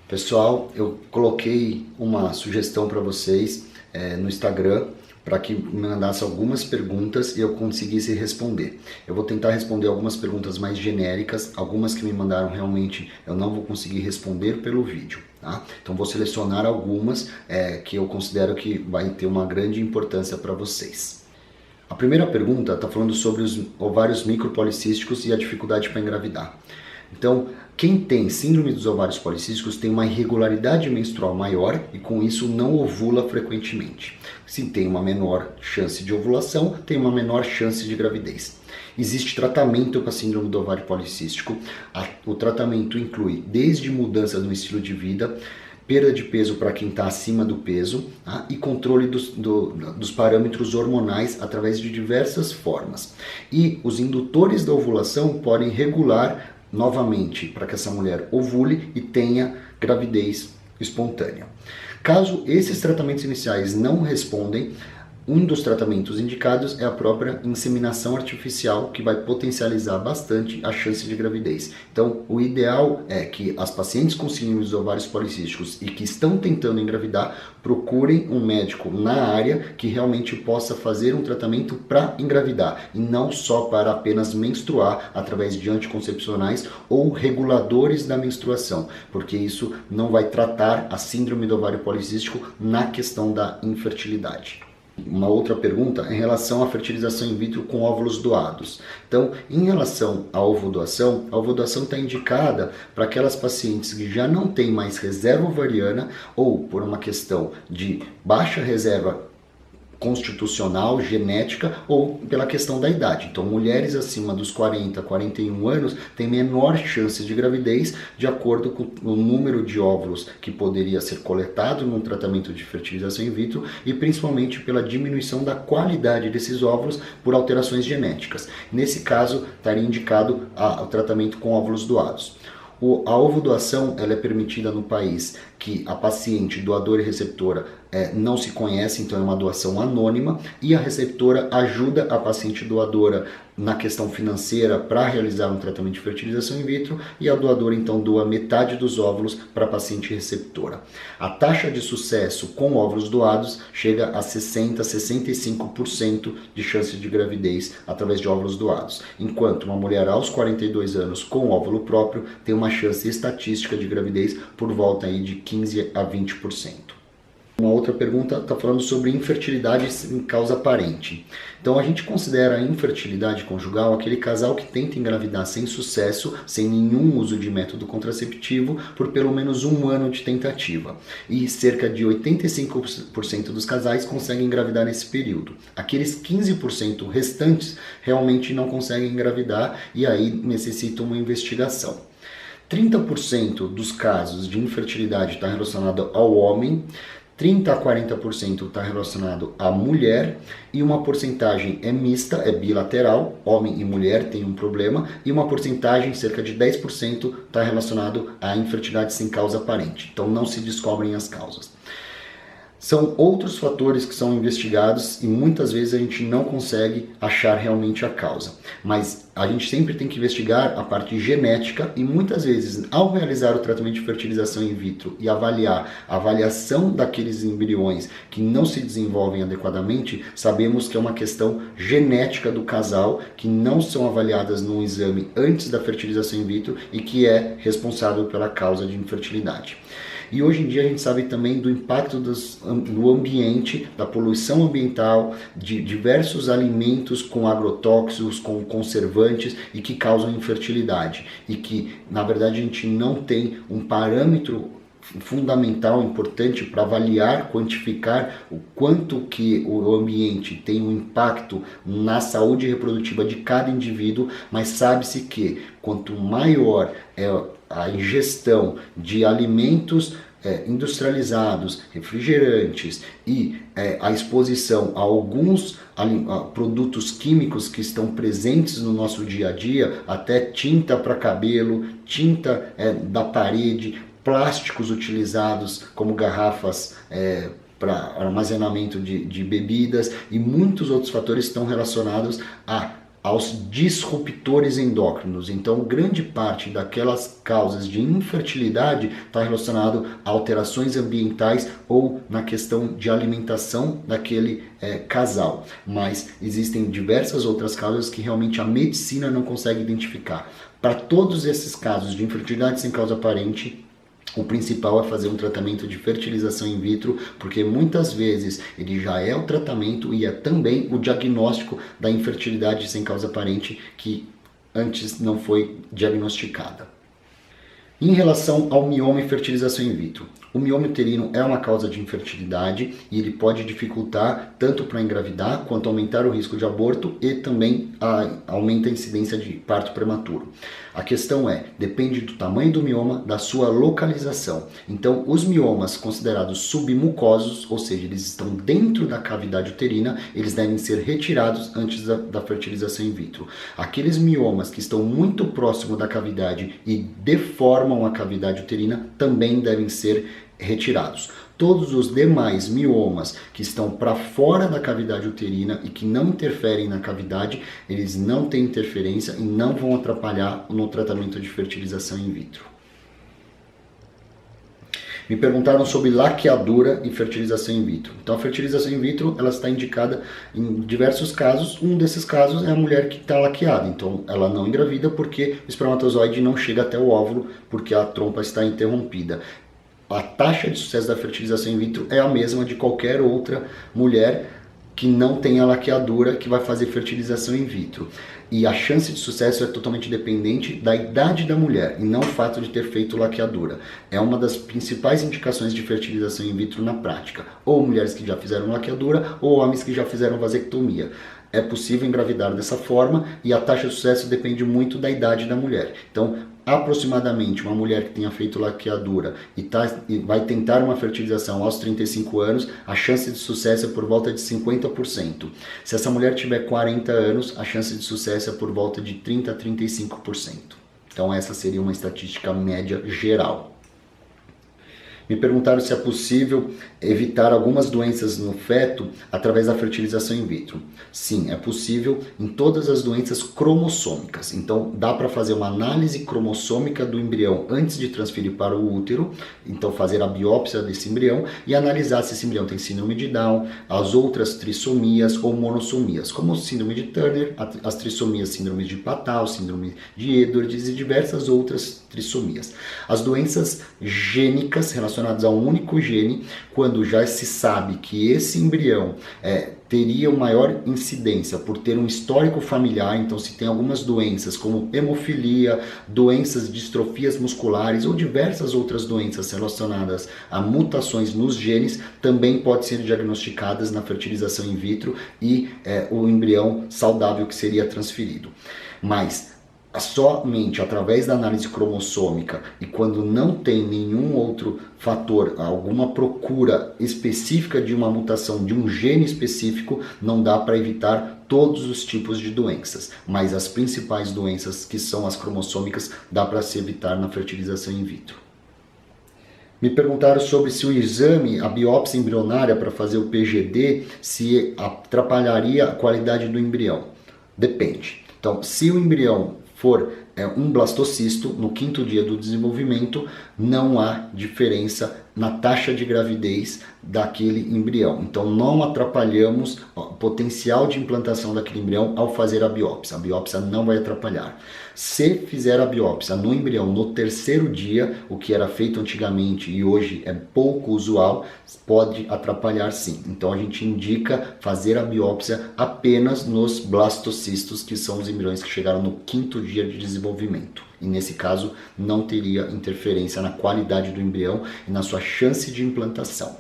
Pessoal, eu coloquei uma sugestão para vocês no Instagram para que me mandasse algumas perguntas e eu conseguisse responder. Eu vou tentar responder algumas perguntas mais genéricas, algumas que me mandaram realmente eu não vou conseguir responder pelo vídeo. Tá? Então vou selecionar algumas que eu considero que vai ter uma grande importância para vocês. A primeira pergunta está falando sobre os ovários micropolicísticos e a dificuldade para engravidar. Então, quem tem síndrome dos ovários policísticos tem uma irregularidade menstrual maior e com isso não ovula frequentemente. Se tem uma menor chance de ovulação, tem uma menor chance de gravidez. Existe tratamento para a síndrome do ovário policístico. O tratamento inclui desde mudanças no estilo de vida, perda de peso para quem está acima do peso, tá? E controle dos parâmetros hormonais através de diversas formas. E os indutores da ovulação podem regular novamente para que essa mulher ovule e tenha gravidez espontânea. Caso esses tratamentos iniciais não respondem, um dos tratamentos indicados é a própria inseminação artificial, que vai potencializar bastante a chance de gravidez. Então, o ideal é que as pacientes com síndrome dos ovários policísticos e que estão tentando engravidar procurem um médico na área que realmente possa fazer um tratamento para engravidar e não só para apenas menstruar através de anticoncepcionais ou reguladores da menstruação, porque isso não vai tratar a síndrome do ovário policístico na questão da infertilidade. Uma outra pergunta é em relação à fertilização in vitro com óvulos doados. Então, em relação à ovodoação, a ovodoação está indicada para aquelas pacientes que já não têm mais reserva ovariana ou por uma questão de baixa reserva constitucional, genética ou pela questão da idade. Então, mulheres acima dos 40, 41 anos têm menor chance de gravidez de acordo com o número de óvulos que poderia ser coletado num tratamento de fertilização in vitro e principalmente pela diminuição da qualidade desses óvulos por alterações genéticas. Nesse caso, estaria indicado o tratamento com óvulos doados. A ovodoação ela é permitida no país que a paciente, doadora e receptora não se conhece, então é uma doação anônima, e a receptora ajuda a paciente doadora na questão financeira para realizar um tratamento de fertilização in vitro e a doadora então doa metade dos óvulos para a paciente receptora. A taxa de sucesso com óvulos doados chega a 60% a 65% de chance de gravidez através de óvulos doados, enquanto uma mulher aos 42 anos com óvulo próprio tem uma chance estatística de gravidez por volta aí de 15% a 20%. Uma outra pergunta está falando sobre infertilidade em causa aparente. Então a gente considera a infertilidade conjugal aquele casal que tenta engravidar sem sucesso, sem nenhum uso de método contraceptivo, por pelo menos um ano de tentativa. E cerca de 85% dos casais conseguem engravidar nesse período. Aqueles 15% restantes realmente não conseguem engravidar e aí necessitam uma investigação. 30% dos casos de infertilidade está relacionado ao homem, 30% a 40% está relacionado à mulher e uma porcentagem é mista, é bilateral, homem e mulher tem um problema, e uma porcentagem, cerca de 10%, está relacionado à infertilidade sem causa aparente. Então não se descobrem as causas. São outros fatores que são investigados e muitas vezes a gente não consegue achar realmente a causa. Mas a gente sempre tem que investigar a parte genética e muitas vezes, ao realizar o tratamento de fertilização in vitro e avaliar a avaliação daqueles embriões que não se desenvolvem adequadamente, sabemos que é uma questão genética do casal que não são avaliadas num exame antes da fertilização in vitro e que é responsável pela causa de infertilidade. E hoje em dia a gente sabe também do impacto do ambiente, da poluição ambiental, de diversos alimentos com agrotóxicos, com conservantes e que causam infertilidade. E que, na verdade, a gente não tem um parâmetro fundamental, importante para avaliar, quantificar o quanto que o ambiente tem um impacto na saúde reprodutiva de cada indivíduo, mas sabe-se que quanto maior é a ingestão de alimentos industrializados, refrigerantes e a exposição a alguns produtos químicos que estão presentes no nosso dia a dia, até tinta para cabelo, tinta da parede, plásticos utilizados como garrafas para armazenamento de bebidas e muitos outros fatores estão relacionados aos disruptores endócrinos. Então, grande parte daquelas causas de infertilidade está relacionado a alterações ambientais ou na questão de alimentação daquele casal. Mas existem diversas outras causas que realmente a medicina não consegue identificar. Para todos esses casos de infertilidade sem causa aparente, o principal é fazer um tratamento de fertilização in vitro, porque muitas vezes ele já é o tratamento e é também o diagnóstico da infertilidade sem causa aparente que antes não foi diagnosticada. Em relação ao mioma e fertilização in vitro, o mioma uterino é uma causa de infertilidade e ele pode dificultar tanto para engravidar quanto aumentar o risco de aborto e também aumenta a incidência de parto prematuro. A questão depende do tamanho do mioma, da sua localização. Então, os miomas considerados submucosos, ou seja, eles estão dentro da cavidade uterina, eles devem ser retirados antes da fertilização in vitro. Aqueles miomas que estão muito próximo da cavidade e deformam a cavidade uterina também devem ser retirados. Todos os demais miomas que estão para fora da cavidade uterina e que não interferem na cavidade, eles não têm interferência e não vão atrapalhar no tratamento de fertilização in vitro. Me perguntaram sobre laqueadura e fertilização in vitro. Então, a fertilização in vitro ela está indicada em diversos casos. Um desses casos é a mulher que está laqueada. Então, ela não engravida porque o espermatozoide não chega até o óvulo porque a trompa está interrompida. A taxa de sucesso da fertilização in vitro é a mesma de qualquer outra mulher que não tenha laqueadura que vai fazer fertilização in vitro. E a chance de sucesso é totalmente dependente da idade da mulher e não o fato de ter feito laqueadura. É uma das principais indicações de fertilização in vitro na prática. Ou mulheres que já fizeram laqueadura ou homens que já fizeram vasectomia. É possível engravidar dessa forma e a taxa de sucesso depende muito da idade da mulher. Então, aproximadamente uma mulher que tenha feito laqueadura e vai tentar uma fertilização aos 35 anos, a chance de sucesso é por volta de 50%. Se essa mulher tiver 40 anos, a chance de sucesso é por volta de 30 a 35%. Então essa seria uma estatística média geral. Me perguntaram se é possível evitar algumas doenças no feto através da fertilização in vitro. Sim, é possível em todas as doenças cromossômicas. Então, dá para fazer uma análise cromossômica do embrião antes de transferir para o útero. Então, fazer a biópsia desse embrião e analisar se esse embrião tem síndrome de Down, as outras trissomias ou monossomias, como síndrome de Turner, as trissomias, síndrome de Patau, síndrome de Edwards e diversas outras trissomias. As doenças gênicas relacionadas a um único gene, quando já se sabe que esse embrião teria uma maior incidência por ter um histórico familiar, então se tem algumas doenças como hemofilia, doenças de distrofias musculares ou diversas outras doenças relacionadas a mutações nos genes, também pode ser diagnosticadas na fertilização in vitro e o embrião saudável que seria transferido. Mas somente através da análise cromossômica e quando não tem nenhum outro fator, alguma procura específica de uma mutação de um gene específico, não dá para evitar todos os tipos de doenças, mas as principais doenças que são as cromossômicas dá para se evitar na fertilização in vitro. Me perguntaram sobre se o exame, a biópsia embrionária para fazer o PGD, se atrapalharia a qualidade do embrião. Depende. Então, se o embrião for um blastocisto, no 5º dia do desenvolvimento, não há diferença na taxa de gravidez daquele embrião. Então, não atrapalhamos o potencial de implantação daquele embrião ao fazer a biópsia. A biópsia não vai atrapalhar. Se fizer a biópsia no embrião no 3º dia, o que era feito antigamente e hoje é pouco usual, pode atrapalhar sim. Então, a gente indica fazer a biópsia apenas nos blastocistos, que são os embriões que chegaram no 5º dia de desenvolvimento. E nesse caso, não teria interferência na qualidade do embrião e na sua chance de implantação.